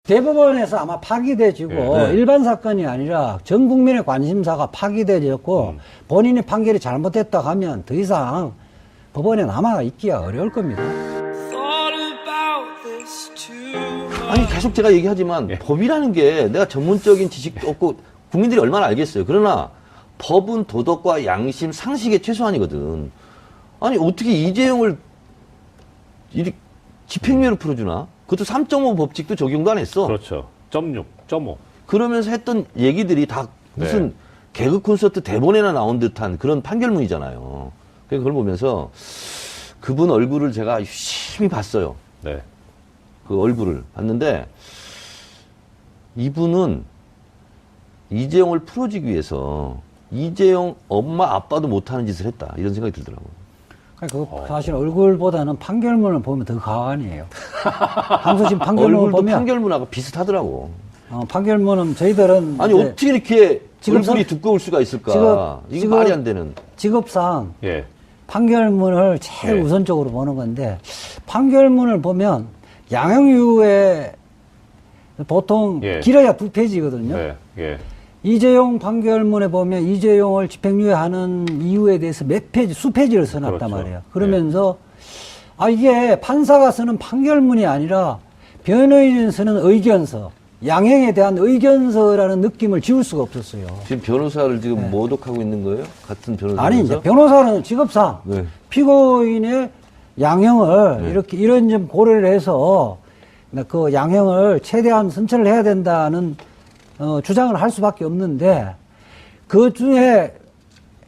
대법원에서 아마 파기돼지고 일반 사건이 아니라 전 국민의 관심사가 파기돼졌고 본인이 판결이 잘못됐다 하면 더 이상 법원에 남아 있기가 어려울 겁니다. 아니 계속 제가 얘기하지만 법이라는 게 내가 전문적인 지식도 없고 국민들이 얼마나 알겠어요. 그러나 법은 도덕과 양심, 상식의 최소한이거든. 아니 어떻게 이재용을 집행유예로 풀어주나? 그것도 3.5 법칙도 적용도 안 했어. 그렇죠. 0.6, 0.5. 그러면서 했던 얘기들이 다 무슨 개그 콘서트 대본에나 나온 듯한 그런 판결문이잖아요. 그래서 그걸 보면서 그분 얼굴을 제가 유심히 봤어요. 네. 그 얼굴을 봤는데 이분은 이재용을 풀어주기 위해서 이재용 엄마 아빠도 못하는 짓을 했다. 이런 생각이 들더라고요. 그 사실 얼굴보다는 판결문을 보면 더 가관이에요. 항소심 판결문을 얼굴도 보면 판결문하고 비슷하더라고. 판결문은 저희들은 아니 어떻게 이렇게 지금 얼굴이 두꺼울 수가 있을까? 이거 말이 안 되는. 직업상 예. 판결문을 제일 우선적으로 보는 건데 판결문을 보면 양형이유에 보통 길어야 2페이지거든요. 네. 예. 이재용 판결문에 보면 이재용을 집행유예하는 이유에 대해서 몇 페이지, 수페이지를 써놨단 그렇죠. 말이에요. 그러면서 이게 판사가 쓰는 판결문이 아니라 변호인이 쓰는 의견서, 양형에 대한 의견서라는 느낌을 지울 수가 없었어요. 지금 변호사를 지금 모독하고 있는 거예요? 같은 변호사? 아니, 이제 변호사는 직업상 피고인의 양형을 이렇게 이런 점 고려를 해서 그 양형을 최대한 선처를 해야 된다는 주장을 할 수밖에 없는데 그 중에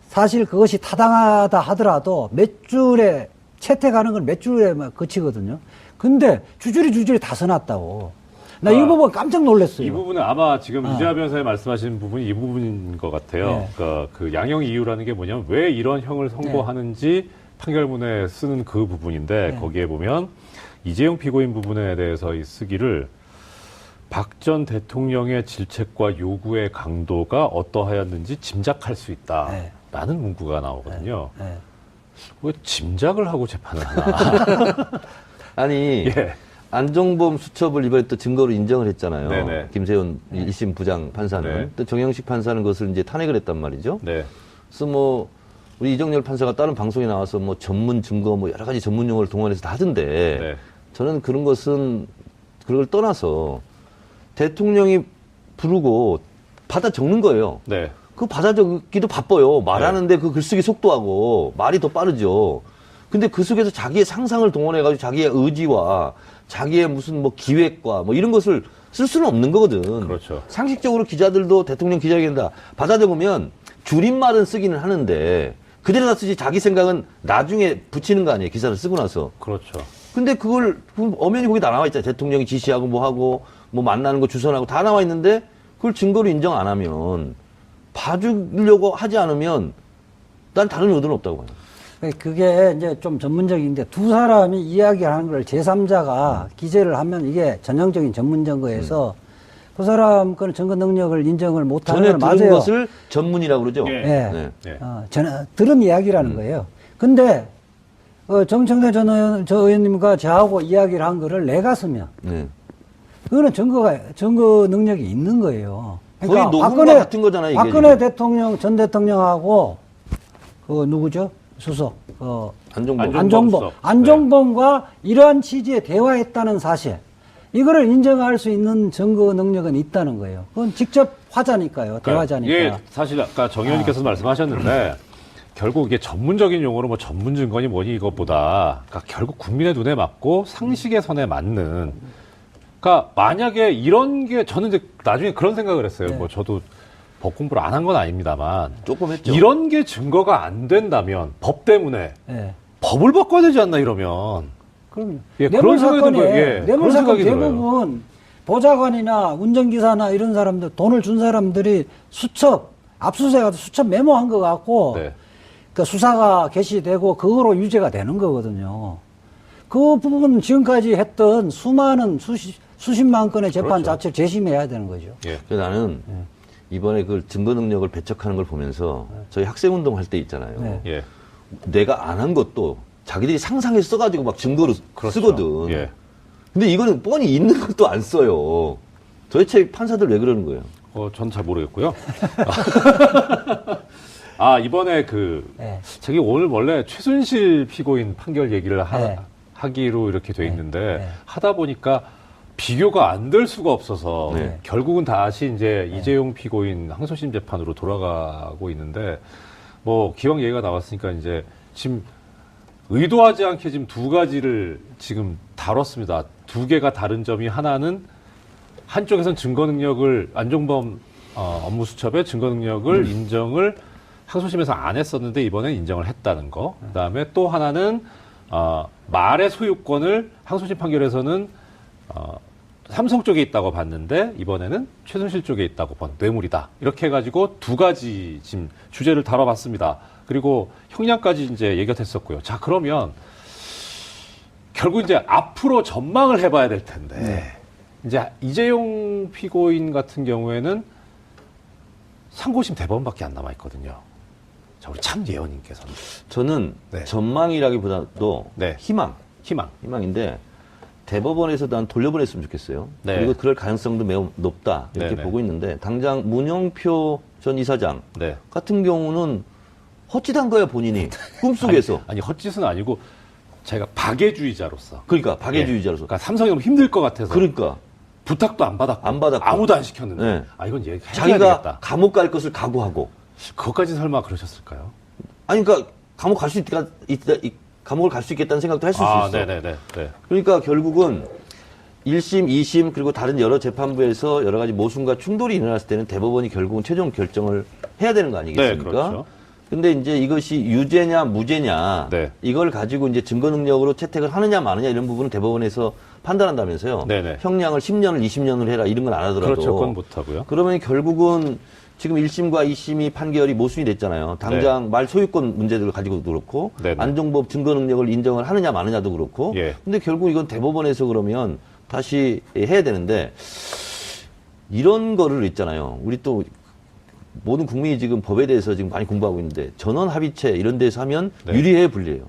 사실 그것이 타당하다 하더라도 몇 줄에 채택하는 건 몇 줄에 그치거든요. 근데 주줄이 다 써놨다고. 나 이 부분 깜짝 놀랐어요. 이 부분은 아마 지금 이재화 변호사님 말씀하신 부분이 이 부분인 것 같아요. 그 양형 이유라는 게 뭐냐면 왜 이런 형을 선고하는지 판결문에 쓰는 그 부분인데 거기에 보면 이재용 피고인 부분에 대해서 이 쓰기를 박 전 대통령의 질책과 요구의 강도가 어떠하였는지 짐작할 수 있다라는 문구가 나오거든요. 왜 짐작을 하고 재판을 하나? 아니 안종범 수첩을 이번에 또 증거로 인정을 했잖아요. 네네. 김세훈 1심 부장 판사는 또 정영식 판사는 그것을 이제 탄핵을 했단 말이죠. 그래서 뭐 우리 이정열 판사가 다른 방송에 나와서 뭐 전문 증거 뭐 여러 가지 전문 용어를 동원해서 다 하던데 저는 그런 것은 그걸 떠나서 대통령이 부르고 받아 적는 거예요. 그 받아 적기도 바빠요. 말하는데 그 글쓰기 속도하고 말이 더 빠르죠. 근데 그 속에서 자기의 상상을 동원해가지고 자기의 의지와 자기의 무슨 뭐 기획과 뭐 이런 것을 쓸 수는 없는 거거든. 그렇죠. 상식적으로 기자들도 대통령 기자회견다 받아 적으면 줄임말은 쓰기는 하는데 그대로 다 쓰지 자기 생각은 나중에 붙이는 거 아니에요. 기사를 쓰고 나서. 그렇죠. 근데 그걸 엄연히 거기 다 나와 있잖아요. 대통령이 지시하고 뭐 하고 뭐 만나는 거 주선하고 다 나와 있는데 그걸 증거로 인정 안 하면 봐주려고 하지 않으면 난 다른 의도는 없다고 봐요. 그게 이제 좀 전문적인데 두 사람이 이야기하는 걸 제3자가 기재를 하면 이게 전형적인 전문 증거에서 그 사람 그 증거 능력을 인정을 못하는 건 맞아요. 전에 들은 것을 전문이라고 그러죠. 들은 이야기라는 거예요. 근데 정청래 전 의원님과 저하고 이야기를 한 거를 내가 쓰면 그거는 증거 능력이 있는 거예요. 그러니까 거의 녹음과 같은 거잖아요. 이게 박근혜 대통령 전 대통령하고 그 누구죠? 수석 안종범과 이러한 취지의 대화했다는 사실 이거를 인정할 수 있는 증거 능력은 있다는 거예요. 그건 직접 화자니까요. 대화자니까. 예, 사실 아까 정 의원님께서 말씀하셨는데 결국 이게 전문적인 용어로 뭐 전문 증거니 뭐니 이것보다 그러니까 결국 국민의 눈에 맞고 상식의 선에 맞는 그러니까 만약에 이런 게 저는 이제 나중에 그런 생각을 했어요. 뭐 저도 법 공부를 안 한 건 아닙니다만 조금 했죠. 이런 게 증거가 안 된다면 법 때문에 법을 바꿔야 되지 않나 이러면 그럼요. 그런 생각이 들어요. 뇌물 사건 대부분 보좌관이나 운전기사나 이런 사람들 돈을 준 사람들이 수첩 압수수색하다 수첩 메모한 것 같고 그 수사가 개시되고 그거로 유죄가 되는 거거든요. 그 부분은 지금까지 했던 수많은 수십만 건의 재판 자체를 재심해야 되는 거죠. 그래서 나는 이번에 그 증거 능력을 배척하는 걸 보면서 저희 학생운동 할 때 있잖아요. 내가 안 한 것도 자기들이 상상해서 써가지고 막 증거로 쓰거든. 근데 이거는 뻔히 있는 것도 안 써요. 도대체 판사들 왜 그러는 거예요? 전 잘 모르겠고요. 이번에 저기 오늘 원래 최순실 피고인 판결 얘기를 하기로 이렇게 돼 있는데 하다 보니까 비교가 안 될 수가 없어서 결국은 다시 이제 이재용 피고인 항소심 재판으로 돌아가고 있는데 뭐 기왕 얘기가 나왔으니까 이제 지금 의도하지 않게 지금 두 가지를 지금 다뤘습니다. 두 개가 다른 점이 하나는 한쪽에선 증거 능력을 안종범 업무수첩의 증거 능력을 인정을 항소심에서 안 했었는데 이번에 인정을 했다는 거. 그다음에 또 하나는 말의 소유권을 항소심 판결에서는 삼성 쪽에 있다고 봤는데 이번에는 최순실 쪽에 있다고 본 뇌물이다. 이렇게 해가지고 두 가지 지금 주제를 다뤄봤습니다. 그리고 형량까지 이제 얘기가 됐었고요. 자, 그러면 결국 이제 앞으로 전망을 해봐야 될 텐데 이제 이재용 피고인 같은 경우에는 상고심 대법원밖에 안 남아 있거든요. 자, 우리 참 예언님께서는 저는 전망이라기보다도 희망인데 대법원에서 난 돌려보냈으면 좋겠어요. 그리고 그럴 가능성도 매우 높다 이렇게 보고 있는데 당장 문영표 전 이사장 같은 경우는 헛짓한 거야 본인이 꿈속에서. 아니 헛짓은 아니고 자기가 박애주의자로서. 그러니까 박애주의자로서. 그러니까 삼성이 너무 힘들 것 같아서. 그러니까 부탁도 안 받았고 아무도 안 시켰는데. 이건 얘기해야 자기가 되겠다. 감옥 갈 것을 각오하고. 그것까지 설마 그러셨을까요? 아니 그러니까 감옥 갈 수 감옥을 갈 수 있겠다는 생각도 했을 수 있어. 네네네. 그러니까 결국은 1심, 2심 그리고 다른 여러 재판부에서 여러 가지 모순과 충돌이 일어났을 때는 대법원이 결국은 최종 결정을 해야 되는 거 아니겠습니까? 네, 그렇죠. 근데 이제 이것이 유죄냐 무죄냐 이걸 가지고 이제 증거 능력으로 채택을 하느냐 마느냐 이런 부분은 대법원에서 판단한다면서요. 네네. 형량을 10년을 20년을 해라 이런 건 안 하더라도. 그렇죠. 그건 못 하고요. 그러면 결국은 지금 1심과 2심이 판결이 모순이 됐잖아요. 당장 말 소유권 문제들을 가지고도 그렇고 안종범 증거 능력을 인정을 하느냐 마느냐도 그렇고. 근데 결국 이건 대법원에서 그러면 다시 해야 되는데 이런 거를 있잖아요. 우리 또 모든 국민이 지금 법에 대해서 지금 많이 공부하고 있는데 전원 합의체 이런 데서 하면 유리해요, 불리해요?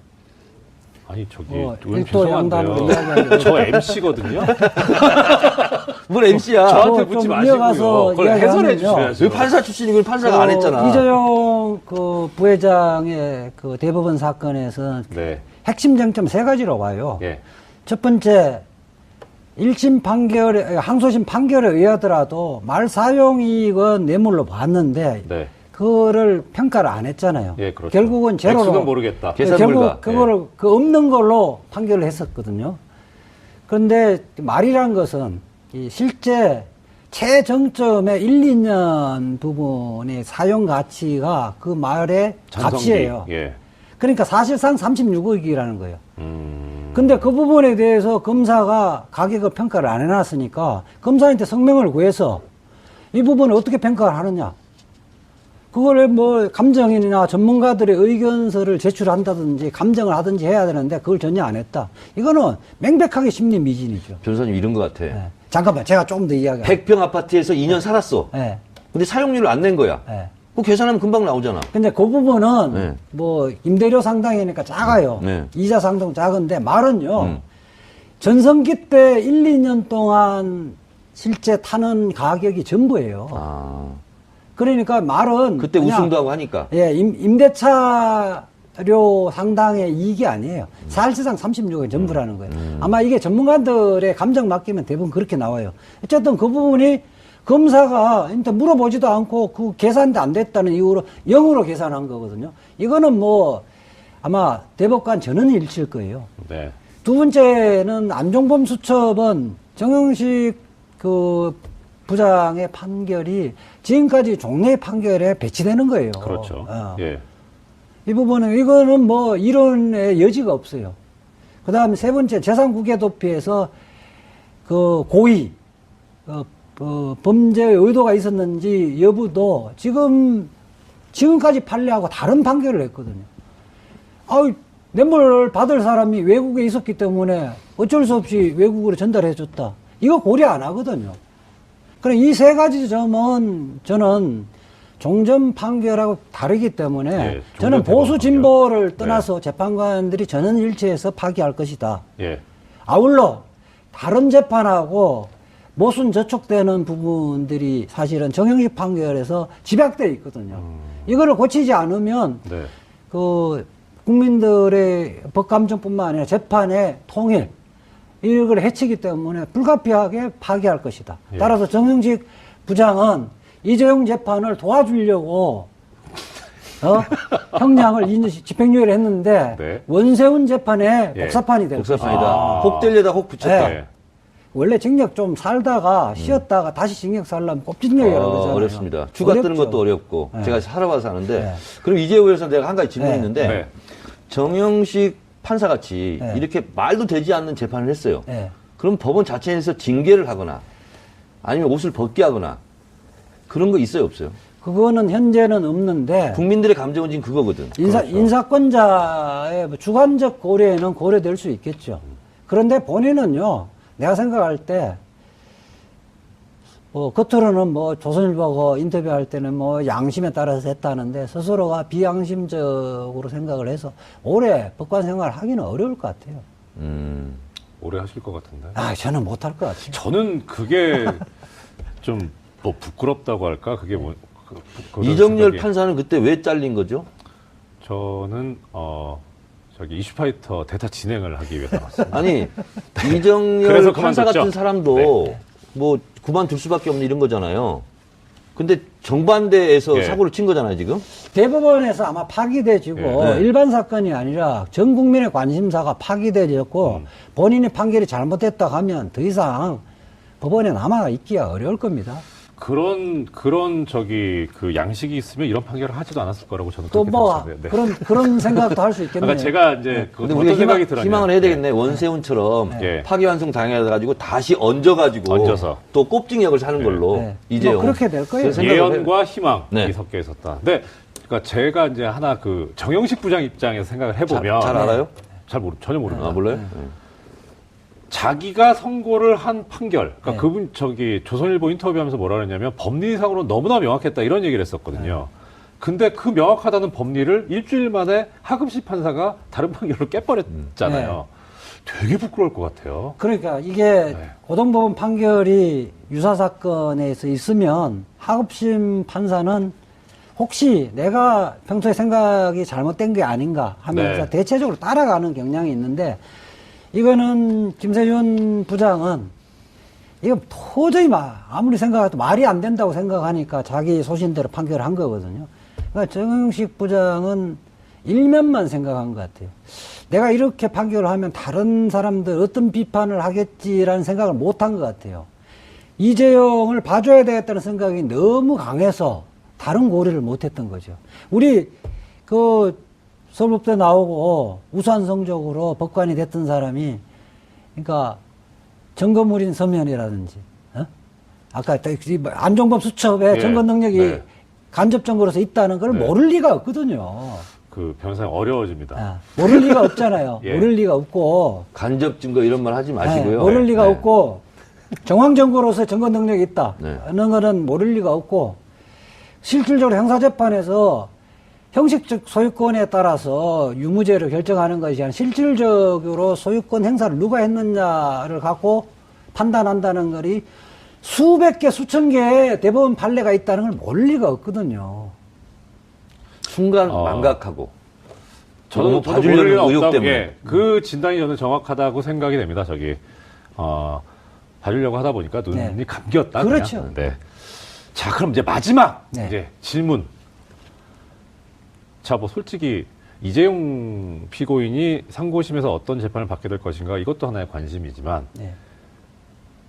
아니 저기 좀 죄송한데요. 저 MC거든요. 뭘 MC야? 저한테 묻지 마시고요. 그걸 해설해 주셔야죠. 왜 판사 출신이고 판사가 안 했잖아. 이재용 부회장의 대법원 사건에서 핵심 쟁점 3가지로 봐요. 첫 번째 1심 판결에, 항소심 판결에 의하더라도 말 사용이익은 뇌물로 봤는데, 그거를 평가를 안 했잖아요. 그렇죠. 결국은 제로로. 액수는 모르겠다. 계산 결국 불가. 그거를 없는 걸로 판결을 했었거든요. 그런데 말이란 것은 실제 최정점의 1, 2년 부분의 사용 가치가 그 말의 값이에요. 그러니까 사실상 36억이라는 거예요. 근데 그 부분에 대해서 검사가 가격을 평가를 안 해놨으니까 검사한테 성명을 구해서 이 부분을 어떻게 평가를 하느냐. 그걸 뭐 감정인이나 전문가들의 의견서를 제출한다든지 감정을 하든지 해야 되는데 그걸 전혀 안 했다. 이거는 명백하게 심리 미진이죠. 변호사님 이런 것 같아. 잠깐만 제가 조금 더 이야기할게요. 100평 아파트에서 2년 살았어. 근데 사용료를 안 낸 거야. 그 계산하면 금방 나오잖아. 근데 그 부분은 뭐 임대료 상당이니까 작아요. 이자 상당 작은데 말은요. 전성기 때 1, 2년 동안 실제 타는 가격이 전부예요. 그러니까 말은 그때 우승도 하고 하니까. 임대차료 상당의 이익이 아니에요. 사실상 36억이 전부라는 거예요. 아마 이게 전문가들의 감정 맡기면 대부분 그렇게 나와요. 어쨌든 그 부분이 검사가 일단 물어보지도 않고 그 계산도 안 됐다는 이유로 0으로 계산한 거거든요. 이거는 뭐 아마 대법관 전원이 일치일 거예요. 두 번째는 안종범 수첩은 정영식 부장의 판결이 지금까지 종래 판결에 배치되는 거예요. 그렇죠. 이 부분은 이거는 뭐 이론의 여지가 없어요. 그다음에 세 번째 재산국외 도피에서 고의 범죄의 의도가 있었는지 여부도 지금까지 판례하고 다른 판결을 했거든요. 뇌물 받을 사람이 외국에 있었기 때문에 어쩔 수 없이 외국으로 전달해 줬다. 이거 고려 안 하거든요. 그럼 이 3가지 점은 저는 종전 판결하고 다르기 때문에 저는 보수 진보를 떠나서 재판관들이 전원 일치해서 파기할 것이다. 아울러 다른 재판하고 모순 저촉되는 부분들이 사실은 정형식 판결에서 집약되어 있거든요. 이거를 고치지 않으면 네. 그 국민들의 법감정뿐만 아니라 재판의 통일 이걸 해치기 때문에 불가피하게 파기할 것이다. 예. 따라서 정형식 부장은 이재용 재판을 도와주려고 형량을 집행유예를 했는데 네. 원세훈 재판에 예. 복사판이 될 것이다. 복사판이다. 혹 때려다 혹 붙였다. 네. 원래 징역 좀 살다가 쉬었다가 다시 징역 살려면 꼽징역이라고 그러잖아요. 어렵습니다. 추가 뜨는 어렵죠. 것도 어렵고 네. 제가 살아봐서 아는데 네. 그리고 이재호에서 내가 한 가지 질문이 네. 있는데 네. 정형식 판사같이 네. 이렇게 말도 되지 않는 재판을 했어요. 네. 그럼 법원 자체에서 징계를 하거나 아니면 옷을 벗게 하거나 그런 거 있어요 없어요? 그거는 현재는 없는데 국민들의 감정은 지금 그거거든. 인사권자의 주관적 고려에는 고려될 수 있겠죠. 그런데 본인은요, 내가 생각할 때, 겉으로는 조선일보하고 인터뷰할 때는 양심에 따라서 했다는데 스스로가 비양심적으로 생각을 해서 오래 법관 생활을 하기는 어려울 것 같아요. 오래 하실 것 같은데. 저는 못할 것 같아요. 저는 그게 좀 부끄럽다고 할까? 그게 그런 이정열 생각이- 판사는 그때 왜 잘린 거죠? 저는 저기 이슈파이터 대타 진행을 하기 위해서 나왔습니다. 아니 이정열 그래서 판사 그만뒀죠? 같은 사람도 네. 뭐 그만둘 수밖에 없는 이런 거잖아요. 근데 정반대에서 예. 사고를 친 거잖아요 지금. 대법원에서 아마 파기돼지고 네. 일반 사건이 아니라 전 국민의 관심사가 파기돼졌고 본인이 판결이 잘못됐다고 하면 더 이상 법원에 남아 있기가 어려울 겁니다. 그런 저기 그 양식이 있으면 이런 판결을 하지도 않았을 거라고 저는 또 그렇게 생각해요. 네. 그런 생각도 할 수 있겠네요. 아까 제가 이제 근데 어떤 우리가 생각이 들었냐. 희망을 해야 되겠네. 원세훈처럼 네. 파기환송 당해가지고 다시 얹어가지고 얹어서. 또 꼽징역을 사는 걸로 네. 이재용. 뭐 그렇게 될 거예요. 그래서 생각을 예언과 희망이 네. 섞여 있었다. 근데 그러니까 제가 이제 하나 그 정영식 부장 입장에서 생각을 해보면 잘 알아요? 전혀 모릅니다. 아 몰라요? 네. 자기가 선고를 한 판결, 그러니까 네. 그분 저기 조선일보 인터뷰하면서 뭐라 그랬냐면 법리상으로 너무나 명확했다 이런 얘기를 했었거든요. 근데 그 명확하다는 법리를 일주일 만에 하금식 판사가 다른 판결로 깨버렸잖아요. 되게 부끄러울 것 같아요. 그러니까 이게 네. 고등법원 판결이 유사 사건에서 있으면 하급심 판사는 혹시 내가 평소에 생각이 잘못된 게 아닌가 하면서 네. 대체적으로 따라가는 경향이 있는데 이거는 김세준 부장은 이거 도저히 아무리 생각해도 말이 안 된다고 생각하니까 자기 소신대로 판결을 한 거거든요. 그러니까 정영식 부장은 일면만 생각한 것 같아요. 내가 이렇게 판결을 하면 다른 사람들 어떤 비판을 하겠지라는 생각을 못 한 것 같아요. 이재용을 봐줘야 되겠다는 생각이 너무 강해서 다른 고려를 못 했던 거죠. 우리 서울법대 나오고 우수한 성적으로 법관이 됐던 사람이 그러니까 점검물인 서면이라든지 아까 안종범 수첩에 예, 점검 능력이 네. 간접 증거로서 있다는 걸 네. 모를 리가 없거든요. 그 변호사님 어려워집니다. 모를 리가 없잖아요. 예. 모를 리가 없고 간접 증거 이런 말 하지 마시고요. 모를 리가 네. 없고 정황 증거로서 증거 능력이 있다. 네. 하는 거는 모를 리가 없고 실질적으로 형사재판에서 형식적 소유권에 따라서 유무죄를 결정하는 것이 아니라 실질적으로 소유권 행사를 누가 했느냐를 갖고 판단한다는 것이 수백 개, 수천 개의 대법원 판례가 있다는 걸 모를 리가 없거든요. 순간 망각하고 저도 너무 모를 봐주려는 리가 의욕 없다고 때문에. 예, 그 진단이 저는 정확하다고 생각이 됩니다. 봐주려고 하다 보니까 눈이 네. 감겼다. 그렇죠. 그냥. 네. 자, 그럼 이제 마지막 네. 이제 질문. 자, 뭐 솔직히 이재용 피고인이 상고심에서 어떤 재판을 받게 될 것인가 이것도 하나의 관심이지만 네.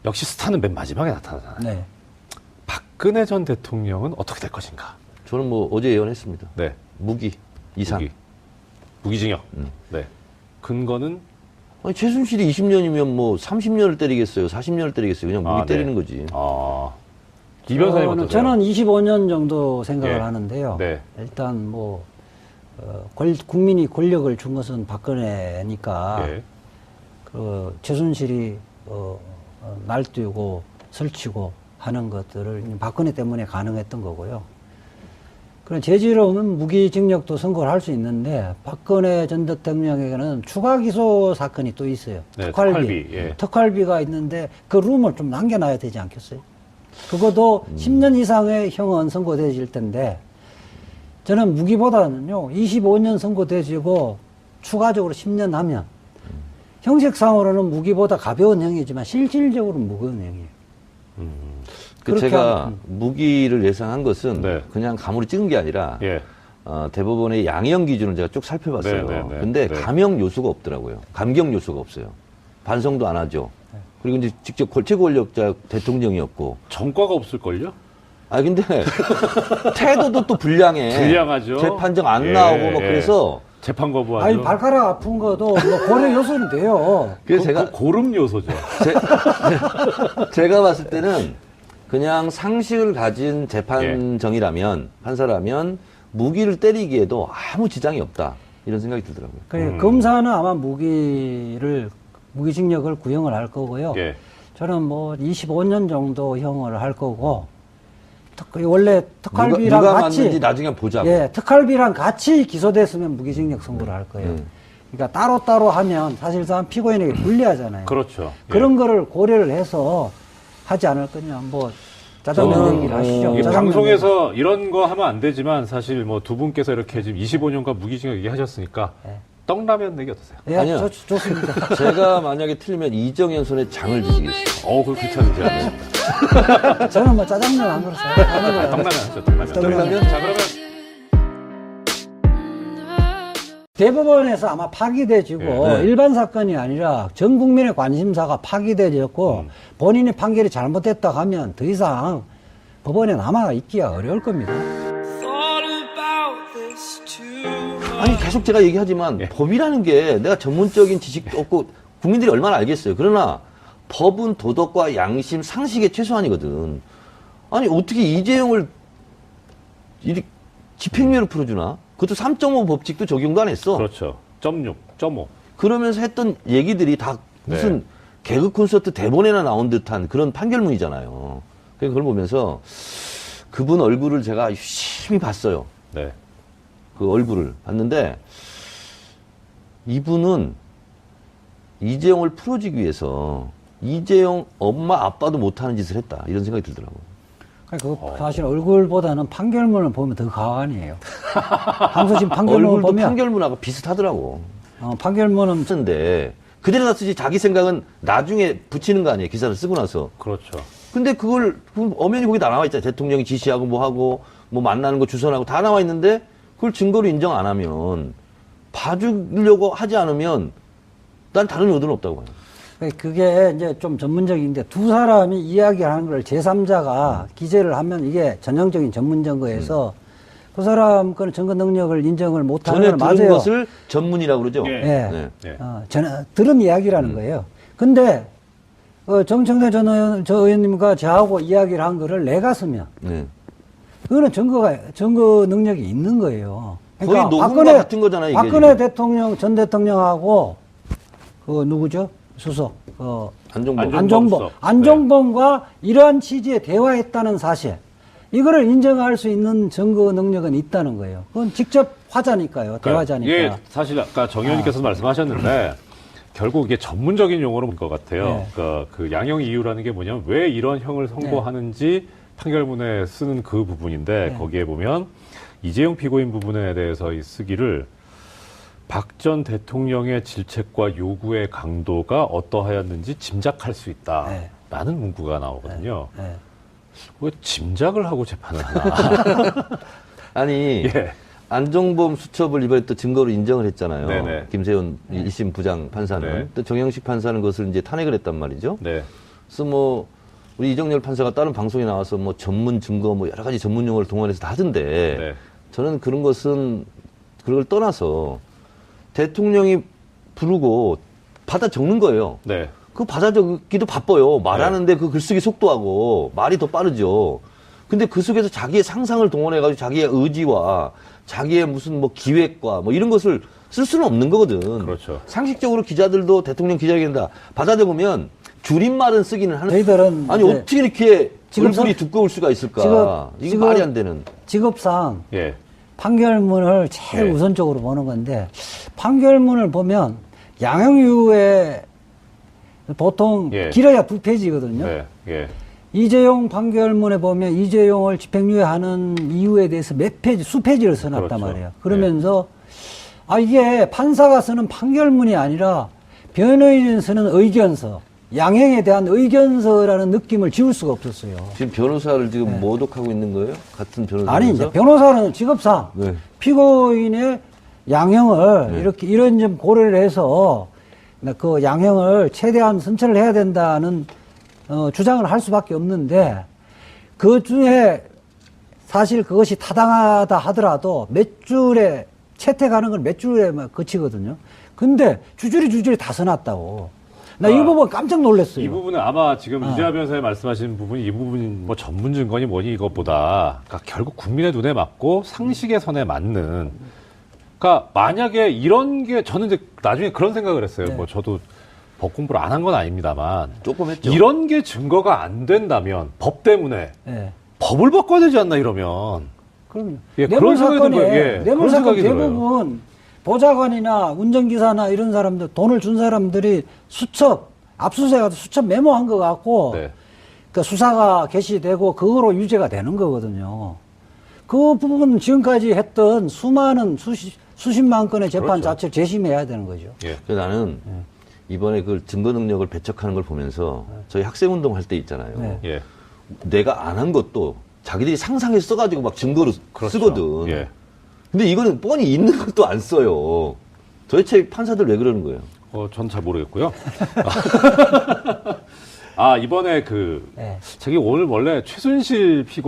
역시 스타는 맨 마지막에 나타나잖아요. 네. 박근혜 전 대통령은 어떻게 될 것인가? 저는 뭐 어제 예언했습니다. 네. 무기 이상. 무기징역. 네. 근거는 아니, 최순실이 20년이면 뭐 30년을 때리겠어요, 40년을 때리겠어요. 그냥 무기 때리는 거지. 이 변호사님 어떠세요? 저는 25년 정도 생각을 예. 하는데요. 네. 일단 국민이 권력을 준 것은 박근혜니까 예. 최순실이 날뛰고 설치고 하는 것들을 박근혜 때문에 가능했던 거고요. 그런 죄지로는 무기징역도 선고를 할 수 있는데 박근혜 전 대통령에게는 추가 기소 사건이 또 있어요. 네, 특활비. 예. 특활비가 있는데 그 룸을 좀 남겨놔야 되지 않겠어요? 그것도 10년 이상의 형은 선고되질 텐데 저는 무기보다는요 25년 선고되지고 추가적으로 10년 하면 형식상으로는 무기보다 가벼운 형이지만 실질적으로는 무거운 형이에요. 제가 무기를 예상한 것은 네. 그냥 감으로 찍은 게 아니라 예. 대법원의 양형 기준을 제가 쭉 살펴봤어요. 근데 감형 요소가 없더라고요. 감경 요소가 없어요. 반성도 안 하죠. 그리고 이제 직접 최고 권력자 대통령이었고. 전과가 없을걸요? 아, 근데 태도도 또 불량해. 불량하죠. 재판정 안 나오고 뭐 그래서. 재판 거부하죠. 아니 발가락 아픈 것도 뭐 고려 요소는 돼요. 그래서 제가 고름 요소죠. 제가 봤을 때는 그냥 상식을 가진 재판정이라면 판사라면 무기를 때리기에도 아무 지장이 없다 이런 생각이 들더라고요. 그러니까 검사는 아마 무기징역을 구형을 할 거고요. 예. 저는 뭐 25년 정도 형을 할 거고 원래 특활비랑 누가 같이 맞는지 나중에 보자고. 예, 특활비랑 같이 기소됐으면 무기징역 선고를 할 거예요. 그러니까 따로따로 하면 사실상 피고인에게 불리하잖아요. 그렇죠. 그런 거를 고려를 해서 하지 않을 거냐. 뭐 짜장면 얘기를 하시죠. 이게 짜장면 방송에서 이런 거 하면 안 되지만 사실 뭐 두 분께서 이렇게 지금 25년간 무기징역 얘기하셨으니까 떡라면 내기 어떠세요? 예, 아니요. 좋습니다. 제가 만약에 틀리면 이정현 손에 장을 지시겠습니다. 그거 괜찮은 제안입니다. 저는 뭐 짜장면 안 그렇어요. 떡라면 하죠, 떡라면. 떡라면? 자, 그러면 대법원에서 아마 파기돼지고 네. 일반 사건이 아니라 전 국민의 관심사가 파기돼졌고 본인의 판결이 잘못됐다 하면 더 이상 법원에 남아 있기가 어려울 겁니다. 아니 계속 제가 얘기하지만 법이라는 게 내가 전문적인 지식도 없고 국민들이 얼마나 알겠어요. 그러나 법은 도덕과 양심, 상식의 최소한이거든. 아니 어떻게 이재용을 집행유예로 풀어주나? 그것도 3.5 법칙도 적용도 안 했어. 그렇죠. 0.6, 0.5. 그러면서 했던 얘기들이 다 무슨 개그 콘서트 대본에나 나온 듯한 그런 판결문이잖아요. 그러니까 그걸 보면서 그분 얼굴을 제가 유심히 봤어요. 네. 그 얼굴을 봤는데 이분은 이재용을 풀어주기 위해서 이재용 엄마 아빠도 못하는 짓을 했다 이런 생각이 들더라고요. 그러니까 사실 얼굴보다는 판결문을 보면 더 가관이에요. 항소심 판결문을 얼굴도 보면 판결문하고 비슷하더라고. 판결문은 쓰는데 그대로 놨으지 자기 생각은 나중에 붙이는 거 아니에요. 기사를 쓰고 나서. 그렇죠. 근데 그걸 엄연히 거기 다 나와 있잖아요. 대통령이 지시하고 뭐 하고 뭐 만나는 거 주선하고 다 나와 있는데 그걸 증거로 인정 안 하면 봐주려고 하지 않으면 난 다른 의도는 없다고 봐요. 그게 이제 좀 전문적인데 두 사람이 이야기하는 걸 제3자가 기재를 하면 이게 전형적인 전문 증거에서 그 사람 그 증거 능력을 인정을 못하는 전에 건 들은 맞아요. 것을 전문이라고 그러죠. 예. 네. 들은 이야기라는 거예요. 근데 정청래 전 의원님과 저하고 이야기를 한 거를 내가 쓰면 네. 그거는 증거 능력이 있는 거예요. 거의 녹음과 같은 거잖아요, 이게 박근혜 지금. 전 대통령하고 그 누구죠? 수석 안종범. 안종범과 이러한 취지의 대화했다는 사실. 이거를 인정할 수 있는 증거 능력은 있다는 거예요. 그건 직접 화자니까요. 대화자니까. 예, 사실 아까 정 의원님께서 말씀하셨는데 결국 이게 전문적인 용어로 본 것 같아요. 그 양형 이유라는 게 뭐냐면 왜 이런 형을 선고하는지 판결문에 쓰는 그 부분인데 거기에 보면 이재용 피고인 부분에 대해서 이 쓰기를 박 전 대통령의 질책과 요구의 강도가 어떠하였는지 짐작할 수 있다라는 문구가 나오거든요. 왜 짐작을 하고 재판을 하나? 아니 안종범 수첩을 이번에 또 증거로 인정을 했잖아요. 네네. 김세훈 1심 부장 판사는 네. 또 정영식 판사는 그것을 이제 탄핵을 했단 말이죠. 네. 그래서 뭐 우리 이정열 판사가 다른 방송에 나와서 뭐 전문 증거 뭐 여러 가지 전문 용어를 동원해서 다 하던데 저는 그런 것은 그걸 떠나서 대통령이 부르고 받아 적는 거예요. 네. 그 받아 적기도 바빠요. 말하는데 그 글쓰기 속도하고 말이 더 빠르죠. 근데 그 속에서 자기의 상상을 동원해가지고 자기의 의지와 자기의 무슨 뭐 기획과 뭐 이런 것을 쓸 수는 없는 거거든. 그렇죠. 상식적으로 기자들도 대통령 기자회견다 받아 적으면 줄임말은 쓰기는 하는. 저희들은 아니 어떻게 이렇게 얼굴이 두꺼울 수가 있을까? 이게 말이 안 되는. 직업상 예. 판결문을 제일 예. 우선적으로 보는 건데 판결문을 보면 양형 이후에 보통 예. 길어야 2페이지거든요. 네. 예. 이재용 판결문에 보면 이재용을 집행유예하는 이유에 대해서 몇 페이지, 수페이지를 써놨단 그렇죠. 말이에요. 그러면서 이게 판사가 쓰는 판결문이 아니라 변호인이 쓰는 의견서, 양형에 대한 의견서라는 느낌을 지울 수가 없었어요. 지금 변호사를 지금 모독하고 있는 거예요? 같은 변호사? 아니, 이제 변호사는 직업상 네. 피고인의 양형을 네. 이렇게 이런 점 고려를 해서 그 양형을 최대한 선처를 해야 된다는 주장을 할 수밖에 없는데 그 중에 사실 그것이 타당하다 하더라도 몇 줄에 채택하는 건 몇 줄에 그치거든요. 근데 주줄이 다 써놨다고. 나 이 부분 깜짝 놀랐어요. 이 부분은 아마 지금 이재하 변호사님 말씀하신 부분이 이 부분이 뭐 전문 증거니 뭐니 이것보다 그러니까 결국 국민의 눈에 맞고 상식의 선에 맞는 그러니까 만약에 이런 게 저는 이제 나중에 그런 생각을 했어요. 네. 뭐 저도 법 공부를 안 한 건 아닙니다만 조금 했죠. 이런 게 증거가 안 된다면 법 때문에 네. 법을 바꿔야 되지 않나 이러면 그럼 예, 뇌물 그런 생각이 사건에 들어요. 예, 뇌물 그런 사건 생각이 들어요. 대부분 보좌관이나 운전기사나 이런 사람들 돈을 준 사람들이 수첩 압수수색하다 수첩 메모한 것 같고 네. 그 수사가 개시되고 그거로 유죄가 되는 거거든요. 그 부분은 지금까지 했던 수많은 수십만 건의 재판 그렇죠. 자체를 재심해야 되는 거죠. 예. 그래서 나는 이번에 그 증거 능력을 배척하는 걸 보면서 저희 학생운동 할 때 있잖아요. 네. 예. 내가 안 한 것도 자기들이 상상해서 써가지고 막 증거로 그렇죠. 쓰거든. 예. 근데 이거는 뻔히 있는 것도 안 써요. 도대체 판사들 왜 그러는 거예요? 전 잘 모르겠고요. 이번에 네. 저기 오늘 원래 최순실 피고